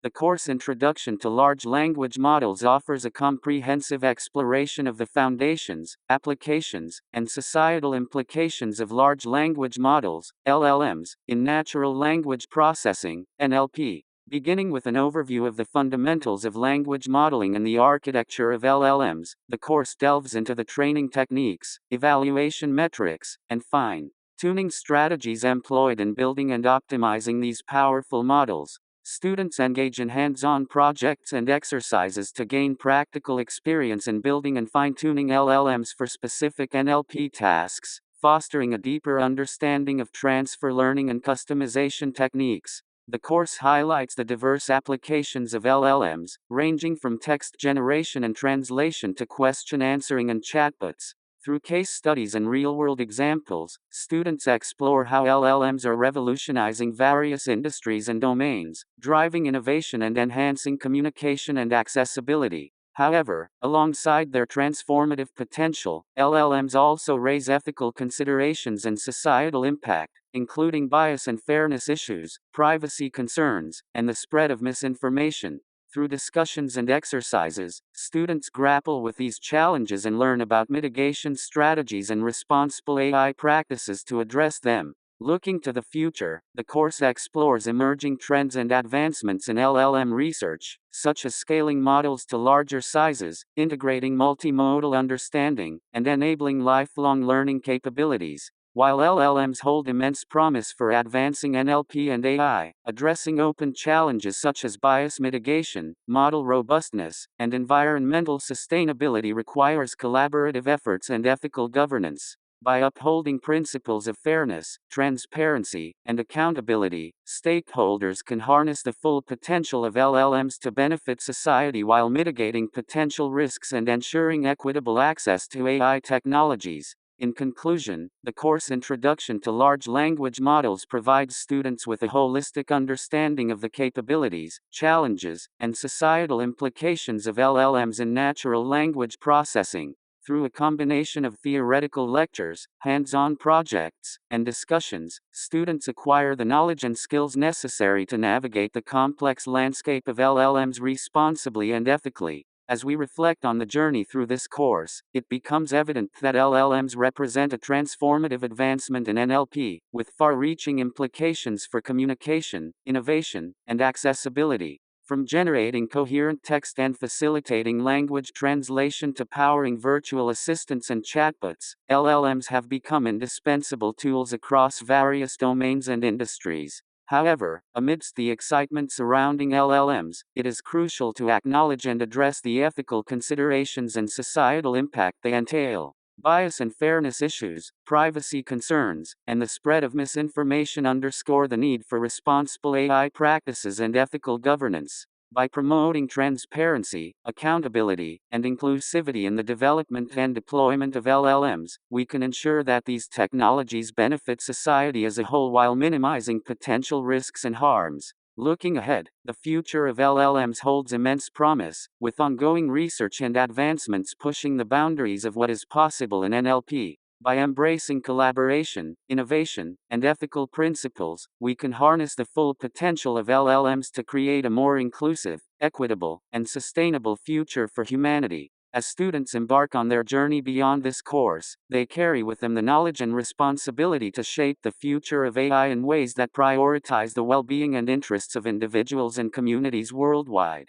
The course Introduction to Large Language Models offers a comprehensive exploration of the foundations, applications, and societal implications of large language models, LLMs, in natural language processing, NLP. Beginning with an overview of the fundamentals of language modeling and the architecture of LLMs, the course delves into the training techniques, evaluation metrics, and fine-tuning strategies employed in building and optimizing these powerful models. Students engage in hands-on projects and exercises to gain practical experience in building and fine-tuning LLMs for specific NLP tasks, fostering a deeper understanding of transfer learning and customization techniques. The course highlights the diverse applications of LLMs, ranging from text generation and translation to question answering and chatbots. Through case studies and real-world examples, students explore how LLMs are revolutionizing various industries and domains, driving innovation and enhancing communication and accessibility. However, alongside their transformative potential, LLMs also raise ethical considerations and societal impact, including bias and fairness issues, privacy concerns, and the spread of misinformation. Through discussions and exercises, students grapple with these challenges and learn about mitigation strategies and responsible AI practices to address them. Looking to the future, the course explores emerging trends and advancements in LLM research, such as scaling models to larger sizes, integrating multimodal understanding, and enabling lifelong learning capabilities. While LLMs hold immense promise for advancing NLP and AI, addressing open challenges such as bias mitigation, model robustness, and environmental sustainability requires collaborative efforts and ethical governance. By upholding principles of fairness, transparency, and accountability, stakeholders can harness the full potential of LLMs to benefit society while mitigating potential risks and ensuring equitable access to AI technologies. In conclusion, the course Introduction to Large Language Models provides students with a holistic understanding of the capabilities, challenges, and societal implications of LLMs in natural language processing. Through a combination of theoretical lectures, hands-on projects, and discussions, students acquire the knowledge and skills necessary to navigate the complex landscape of LLMs responsibly and ethically. As we reflect on the journey through this course, it becomes evident that LLMs represent a transformative advancement in NLP, with far-reaching implications for communication, innovation, and accessibility. From generating coherent text and facilitating language translation to powering virtual assistants and chatbots, LLMs have become indispensable tools across various domains and industries. However, amidst the excitement surrounding LLMs, it is crucial to acknowledge and address the ethical considerations and societal impact they entail. Bias and fairness issues, privacy concerns, and the spread of misinformation underscore the need for responsible AI practices and ethical governance. By promoting transparency, accountability, and inclusivity in the development and deployment of LLMs, we can ensure that these technologies benefit society as a whole while minimizing potential risks and harms. Looking ahead, the future of LLMs holds immense promise, with ongoing research and advancements pushing the boundaries of what is possible in NLP. By embracing collaboration, innovation, and ethical principles, we can harness the full potential of LLMs to create a more inclusive, equitable, and sustainable future for humanity. As students embark on their journey beyond this course, they carry with them the knowledge and responsibility to shape the future of AI in ways that prioritize the well-being and interests of individuals and communities worldwide.